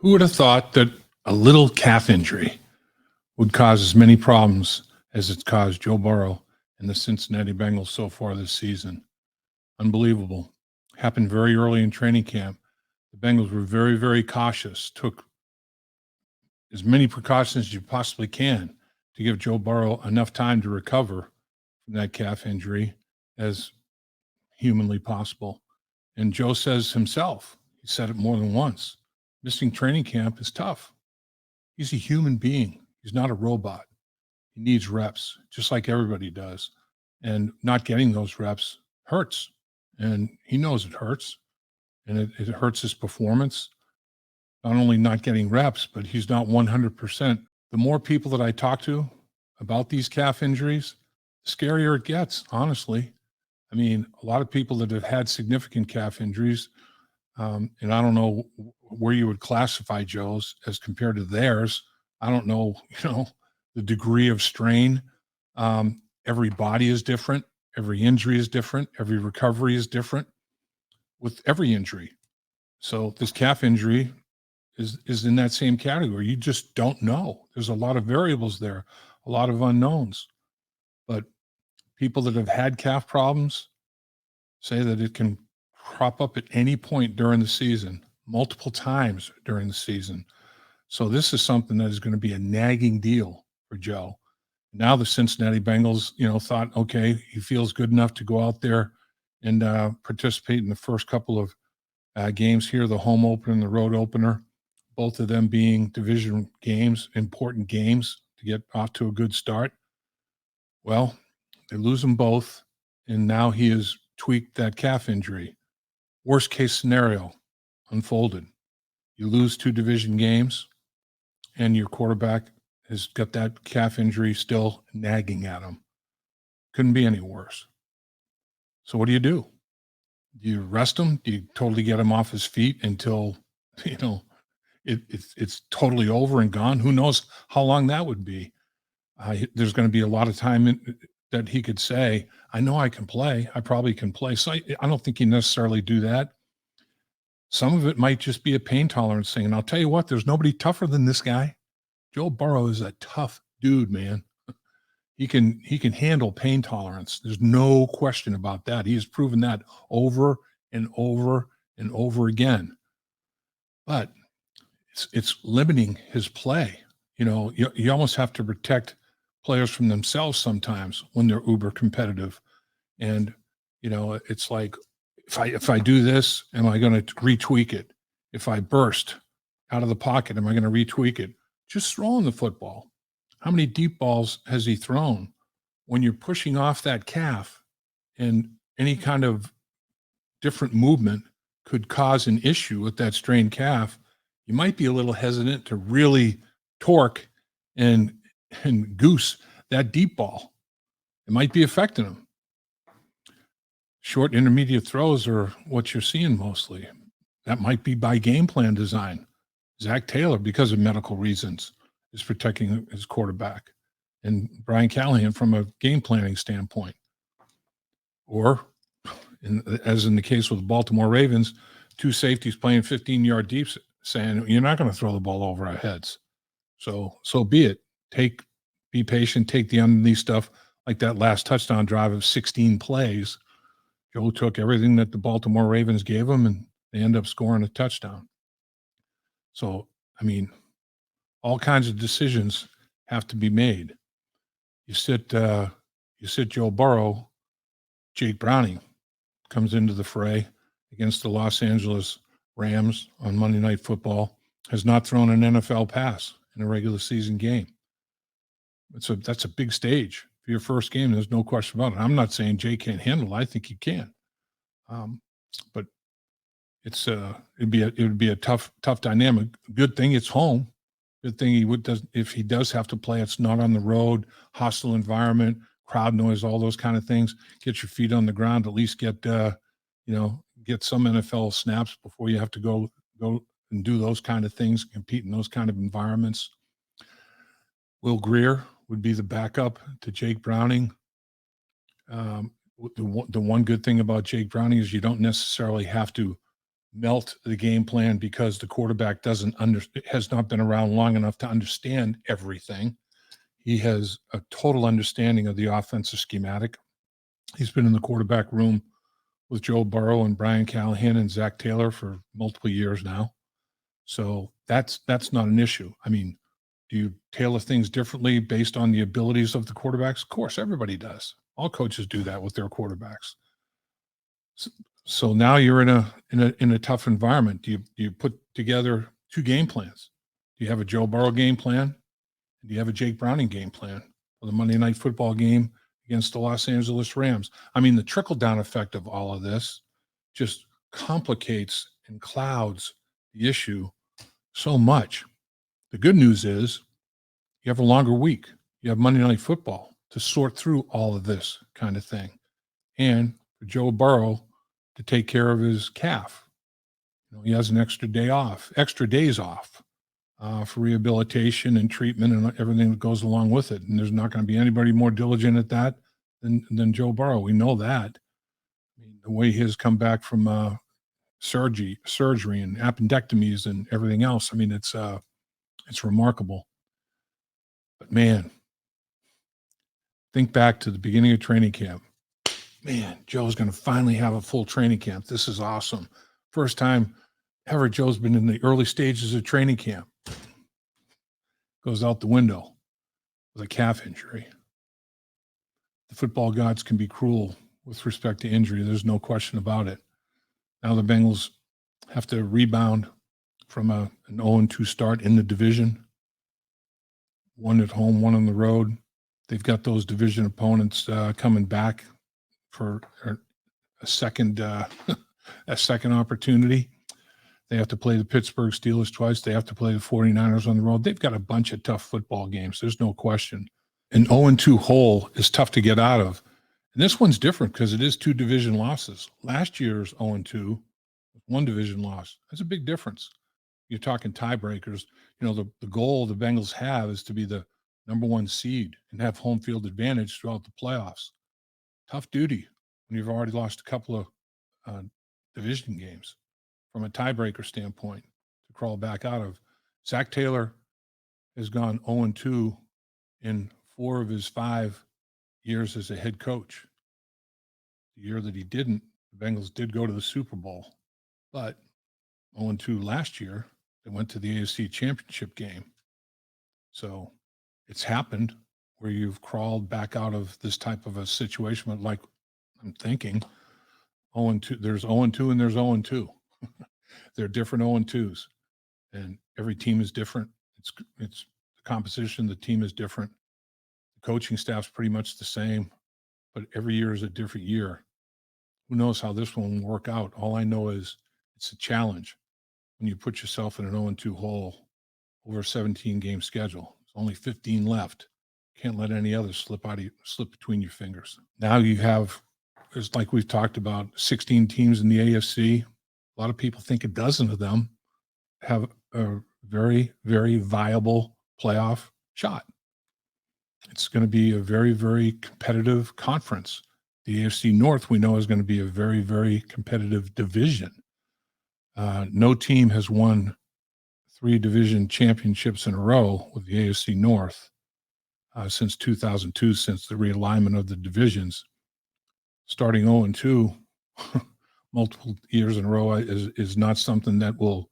Who would have thought that a little calf injury would cause as many problems as it's caused Joe Burrow and the Cincinnati Bengals so far this season? Unbelievable. Happened very early in training camp. The Bengals were very, very cautious, took as many precautions as you possibly can to give Joe Burrow enough time to recover from that calf injury as humanly possible. And Joe says himself, he said it more than once, missing training camp is tough. He's a human being. He's not a robot. He needs reps, just like everybody does. And not getting those reps hurts. And he knows it hurts. And it hurts his performance. Not only not getting reps, but he's not 100%. The more people that I talk to about these calf injuries, the scarier it gets, honestly. I mean, a lot of people that have had significant calf injuries, and I don't know where you would classify Joe's as compared to theirs. I don't know, the degree of strain. Every body is different. Every injury is different. Every recovery is different with every injury. So this calf injury is in that same category. You just don't know. There's a lot of variables there, a lot of unknowns. But people that have had calf problems say that it can crop up at any point during the season, multiple times during the season. So this is something that is going to be a nagging deal for Joe. Now the Cincinnati Bengals, thought, okay, he feels good enough to go out there and participate in the first couple of games here, the home opener and the road opener, both of them being division games, important games to get off to a good start. Well, they lose them both, and now he has tweaked that calf injury. Worst case scenario unfolded. You lose 2 division games, and your quarterback has got that calf injury still nagging at him. Couldn't be any worse. So what do? Do you rest him? Do you totally get him off his feet until, it's totally over and gone? Who knows how long that would be? There's going to be a lot of time that he could say, I know I can play. I probably can play. So I don't think he necessarily do that. Some of it might just be a pain tolerance thing. And I'll tell you what, there's nobody tougher than this guy. Joe Burrow is a tough dude, man. He can handle pain tolerance. There's no question about that. He has proven that over and over and over again. But it's limiting his play. You almost have to protect players from themselves sometimes when they're uber competitive. And, it's like, if I do this, am I going to retweak it? If I burst out of the pocket, am I going to retweak it? Just throwing the football. How many deep balls has he thrown? When you're pushing off that calf and any kind of different movement could cause an issue with that strained calf, you might be a little hesitant to really torque and goose that deep ball. It might be affecting him. Short intermediate throws are what you're seeing mostly. That might be by game plan design. Zach Taylor, because of medical reasons, is protecting his quarterback, and Brian Callahan from a game planning standpoint. Or, as in the case with the Baltimore Ravens, 2 safeties playing 15-yard deep saying, you're not going to throw the ball over our heads. So be it. Be patient, take the underneath stuff, like that last touchdown drive of 16 plays. Joe took everything that the Baltimore Ravens gave him, and they end up scoring a touchdown. So, all kinds of decisions have to be made. You sit Joe Burrow, Jake Browning comes into the fray against the Los Angeles Rams on Monday Night Football, has not thrown an NFL pass in a regular season game. That's a big stage for your first game. There's no question about it. I'm not saying Jake can't handle it. I think he can. But it would be a tough dynamic. Good thing it's home. Good thing if he does have to play, it's not on the road, hostile environment, crowd noise, all those kind of things. Get your feet on the ground, at least get some NFL snaps before you have to go and do those kind of things, compete in those kind of environments. Will Grier would be the backup to Jake Browning. The one good thing about Jake Browning is you don't necessarily have to melt the game plan because the quarterback has not been around long enough to understand everything. He has a total understanding of the offensive schematic. He's been in the quarterback room with Joe Burrow and Brian Callahan and Zach Taylor for multiple years now. So that's not an issue. I mean, do you tailor things differently based on the abilities of the quarterbacks? Of course, everybody does. All coaches do that with their quarterbacks. So now you're in a tough environment. Do you put together two game plans? Do you have a Joe Burrow game plan? Do you have a Jake Browning game plan for the Monday Night Football game against the Los Angeles Rams? I mean, the trickle-down effect of all of this just complicates and clouds the issue so much. The good news is you have a longer week. You have Monday Night Football to sort through all of this kind of thing. And for Joe Burrow to take care of his calf. He has an extra days off for rehabilitation and treatment and everything that goes along with it. And there's not going to be anybody more diligent at that than Joe Burrow. We know that. I mean, the way he has come back from surgery and appendectomies and everything else. I mean, it's remarkable. But man, think back to the beginning of training camp. Man, Joe's going to finally have a full training camp. This is awesome. First time ever Joe's been in the early stages of training camp. Goes out the window with a calf injury. The football gods can be cruel with respect to injury. There's no question about it. Now the Bengals have to rebound from an 0-2 start in the division. One at home, one on the road. They've got those division opponents coming back for a second opportunity. They have to play the Pittsburgh Steelers twice. They have to play the 49ers on the road. They've got a bunch of tough football games. There's no question. An 0-2 hole is tough to get out of. And this one's different because it is two division losses. Last year's 0-2, one division loss. That's a big difference. You're talking tiebreakers. The goal the Bengals have is to be the number one seed and have home field advantage throughout the playoffs. Tough duty when you've already lost a couple of division games from a tiebreaker standpoint to crawl back out of. Zach Taylor has gone 0-2 in 4 of his 5 years as a head coach. The year that he didn't, the Bengals did go to the Super Bowl, but 0-2 last year, they went to the AFC Championship game. So it's happened where you've crawled back out of this type of a situation. But like I'm thinking, 0-2, there's 0-2 and there's 0-2. They're different 0-2s, and every team is different. It's the composition of the team is different. The coaching staff's pretty much the same, but every year is a different year. Who knows how this one will work out? All I know is it's a challenge when you put yourself in an 0-2 hole over a 17-game schedule. There's only 15 left. Can't let any others slip between your fingers. Now you have, it's like we've talked about, 16 teams in the AFC. A lot of people think a dozen of them have a very, very viable playoff shot. It's going to be a very, very competitive conference. The AFC North, we know, is going to be a very, very competitive division. No team has won 3 division championships in a row with the AFC North since 2002, since the realignment of the divisions. Starting 0-2 multiple years in a row is not something that will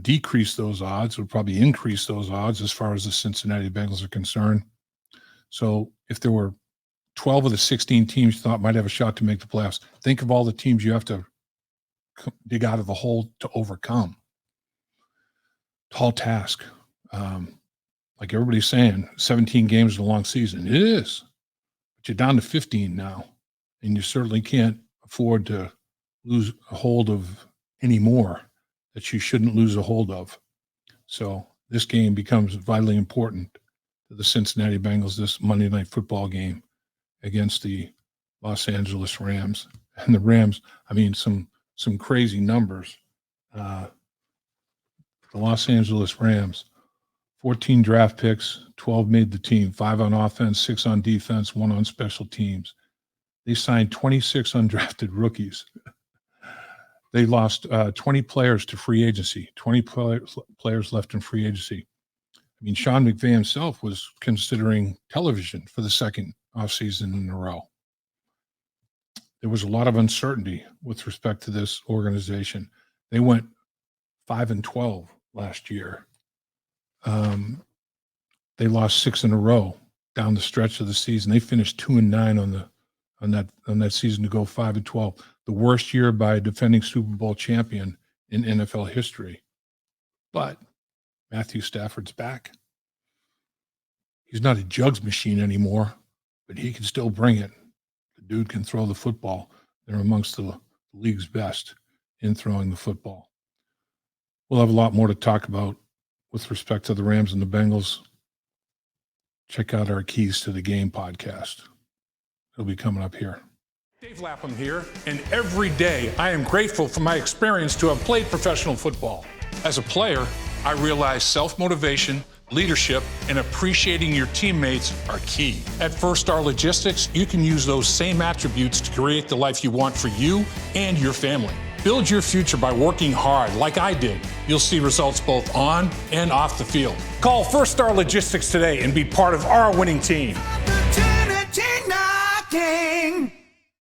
decrease those odds. It would probably increase those odds as far as the Cincinnati Bengals are concerned. So if there were 12 of the 16 teams you thought might have a shot to make the playoffs, think of all the teams you have to dig out of the hole to overcome. Tall task. Like everybody's saying, 17 games is a long season. It is. But you're down to 15 now, and you certainly can't afford to lose a hold of any more that you shouldn't lose a hold of. So this game becomes vitally important to the Cincinnati Bengals, this Monday Night Football game against the Los Angeles Rams. And the Rams, I mean, some crazy numbers. The Los Angeles Rams, 14 draft picks, 12 made the team, 5 on offense, 6 on defense, 1 on special teams. They signed 26 undrafted rookies. They lost 20 players to free agency, 20 players left in free agency. I mean, Sean McVay himself was considering television for the second offseason in a row. There was a lot of uncertainty with respect to this organization. They went 5-12 last year. They lost 6 in a row down the stretch of the season. They finished 2-9 on that season to go 5-12. The worst year by a defending Super Bowl champion in NFL history. But Matthew Stafford's back. He's not a jugs machine anymore, but he can still bring it. The dude can throw the football. They're amongst the league's best in throwing the football. We'll have a lot more to talk about with respect to the Rams and the Bengals. Check out our Keys to the Game podcast. It'll be coming up here. Dave Lapham here, and every day I am grateful for my experience to have played professional football. As a player, I realize self-motivation, leadership, and appreciating your teammates are key. At First Star Logistics, you can use those same attributes to create the life you want for you and your family. Build your future by working hard like I did. You'll see results both on and off the field. Call First Star Logistics today and be part of our winning team. Opportunity knocking.